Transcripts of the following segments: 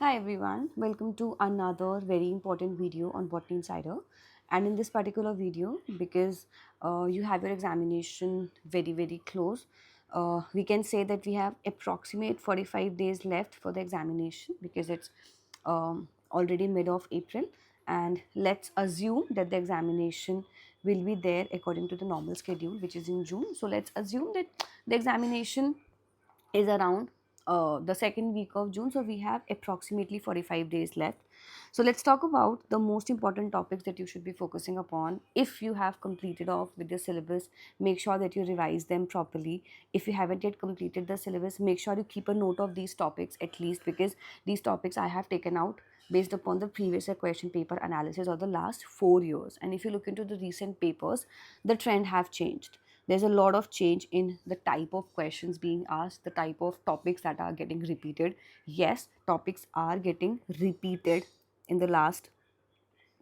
Hi everyone, welcome to another very important video on Botany Insider. And in this particular video, because you have your examination very close, we can say that we have approximate 45 days left for the examination because it's already mid of April. And let's assume that the examination will be there according to the normal schedule, which is in June. So let's assume that the examination is around the second week of June. So we have approximately 45 days left. So let's talk about the most important topics that you should be focusing upon. If you have completed off with the syllabus, make sure that you revise them properly. If you haven't yet completed the syllabus, make sure you keep a note of these topics at least, because these topics I have taken out based upon the previous year question paper analysis of the last 4 years. And if you look into the recent papers, the trend have changed. There's a lot of change in the type of questions being asked, the type of topics that are getting repeated. Yes, topics are getting repeated in the last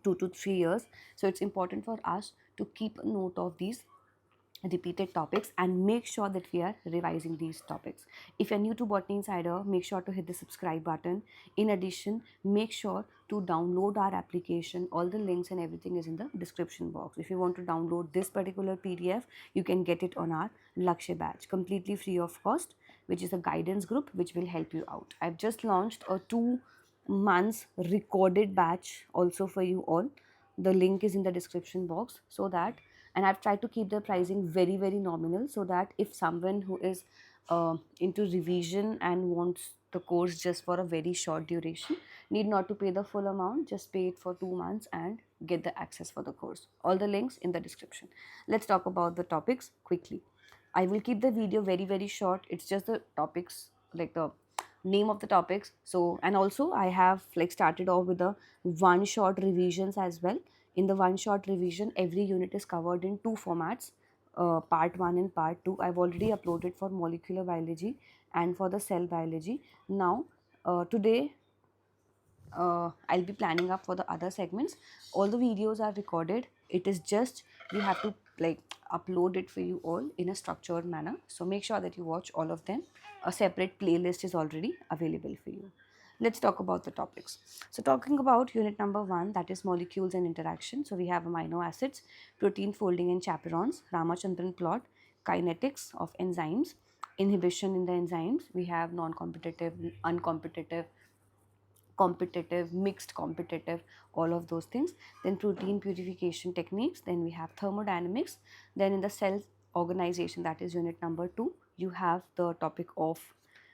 2 to 3 years, so it's important for us to keep a note of these repeated topics and make sure that we are revising these topics. If you're new to Botany Insider, make sure to hit the subscribe button. In addition, make sure to download our application. All the links and everything is in the description box. If you want to download this particular PDF, you can get it on our Lakshya batch, completely free of cost, which is a guidance group which will help you out. I've just launched a 2 months recorded batch also for you all. The link is in the description box, so that, and I've tried to keep the pricing very nominal, so that if someone who is into revision and wants the course just for a very short duration, need not to pay the full amount, just pay it for 2 months and get the access for the course. All the links in the description. Let's talk about the topics quickly. I will keep the video very short. It's just the topics, like the name of the topics. So, and also I have like started off with the one shot revisions as well. In the one shot revision, every unit is covered in two formats, part 1 and part 2. I've already uploaded for molecular biology and for the cell biology. Now today I'll be planning up for the other segments. All the videos are recorded. It is just we have to like upload it for you all in a structured manner. So make sure that you watch all of them. A separate playlist is already available for you. Let's talk about the topics. So talking about unit number 1, that is molecules and interaction. So we have amino acids, protein folding and chaperones, Ramachandran plot, kinetics of enzymes, inhibition in the enzymes. We have non-competitive, uncompetitive, competitive, mixed competitive, all of those things. Then protein purification techniques. Then we have thermodynamics. Then in the cell organization, that is unit number 2, you have the topic of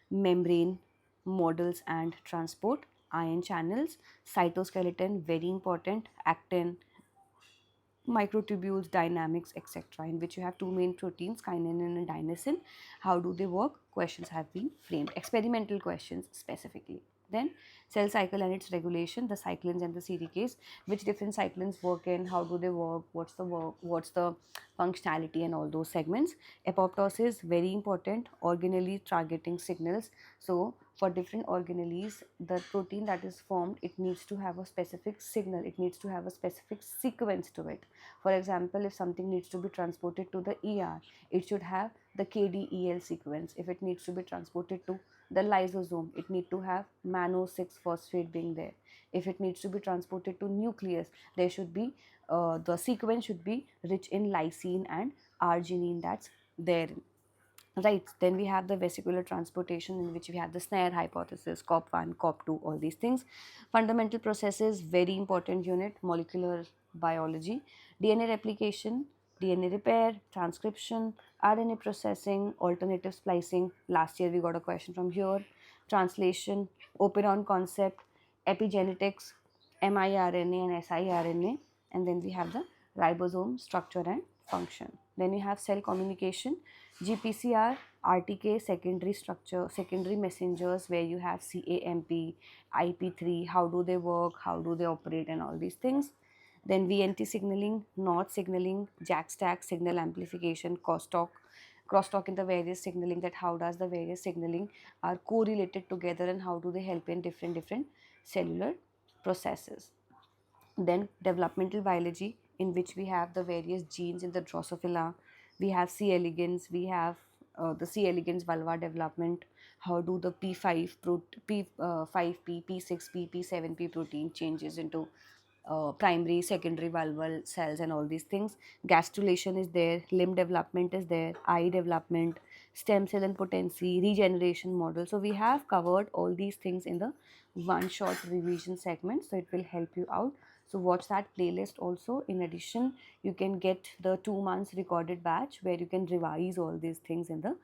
membrane models and transport, ion channels, cytoskeleton, very important, actin, microtubules, dynamics, etc., in which you have two main proteins, kinin and adenosine. How do they work? Questions have been framed, experimental questions specifically. Then cell cycle and its regulation, the cyclins and the CDKs, which different cyclins work in, how do they work, what's the functionality, and all those segments. Apoptosis, very important, organelle targeting signals. So for different organelles, the protein that is formed, it needs to have a specific signal, it needs to have a specific sequence to it. For example, if something needs to be transported to the ER, it should have the KDEL sequence. If it needs to be transported to the lysosome, it need to have mannose 6 phosphate being there. If it needs to be transported to nucleus, there should be the sequence should be rich in lysine and arginine, that's there. Right, then we have the vesicular transportation, in which we have the snare hypothesis, COP1, COP2, all these things. Fundamental processes, very important unit, molecular biology. DNA replication, DNA repair, transcription, RNA processing, alternative splicing. Last year we got a question from here. Translation, operon concept, epigenetics, miRNA and siRNA. And then we have the ribosome structure and function. Then we have cell communication, GPCR, RTK, secondary structure, secondary messengers, where you have CAMP, IP3, how do they work, how do they operate, and all these things. Then VNT signaling, NOT signaling, JAK-STAT, signal amplification, crosstalk in the various signaling, that how does the various signaling are correlated together and how do they help in different cellular processes. Then developmental biology, in which we have the various genes in the Drosophila, we have C. elegans, we have the C. elegans vulva development, how do the P5P, P6P, P7P protein changes into primary, secondary vulval cells and all these things. Gastrulation is there, limb development is there, eye development, stem cell and potency, regeneration model. So we have covered all these things in the one shot revision segment, so it will help you out. So watch that playlist also. In addition, you can get the 2 months recorded batch where you can revise all these things in the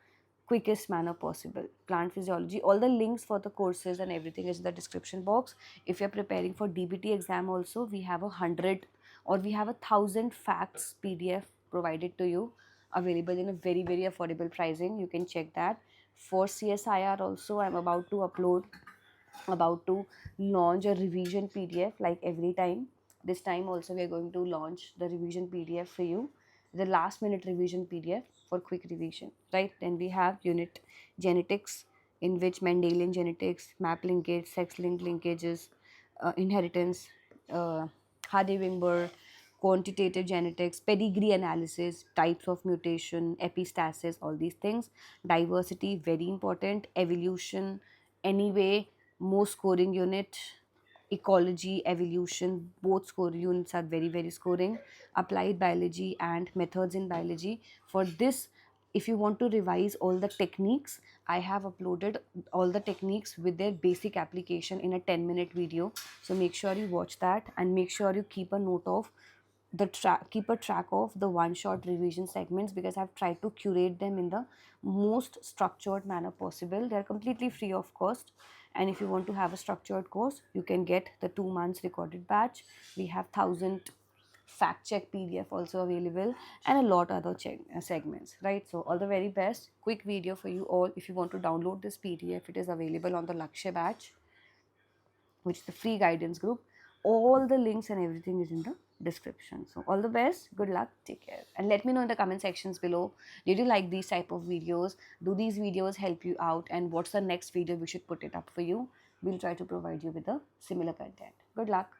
quickest manner possible. Plant physiology, all the links for the courses and everything is in the description box. If you're preparing for DBT exam also, we have 1,000 facts PDF provided to you, available in a very very affordable pricing. You can check that. For CSIR also, I'm about to launch a revision PDF like every time. This time also we are going to launch the revision PDF for you, the last minute revision PDF for quick revision, right? Then we have unit genetics, in which Mendelian genetics, map linkage, sex linked linkages, inheritance, uh, Hardy-Wingber, quantitative genetics, pedigree analysis, types of mutation, epistasis, all these things. Diversity, very important. Evolution, anyway, most scoring unit. Ecology, evolution, both score units are very very scoring. Applied biology and methods in biology. For this, if you want to revise all the techniques, I have uploaded all the techniques with their basic application in a 10-minute video. So make sure you watch that, and make sure you keep a note of keep a track of the one shot revision segments, because I've tried to curate them in the most structured manner possible. They're completely free of cost, and if you want to have a structured course, you can get the 2 months recorded batch. We have 1,000 fact check PDF also available, and a lot other segments, right? So all the very best. Quick video for you all. If you want to download this PDF, it is available on the Lakshya batch, which is the free guidance group. All the links and everything is in the description. So all the best, good luck, take care, and let me know in the comment sections below, did you like these type of videos? Do these videos help you out, and what's the next video we should put it up for you? We'll try to provide you with a similar content. Good luck.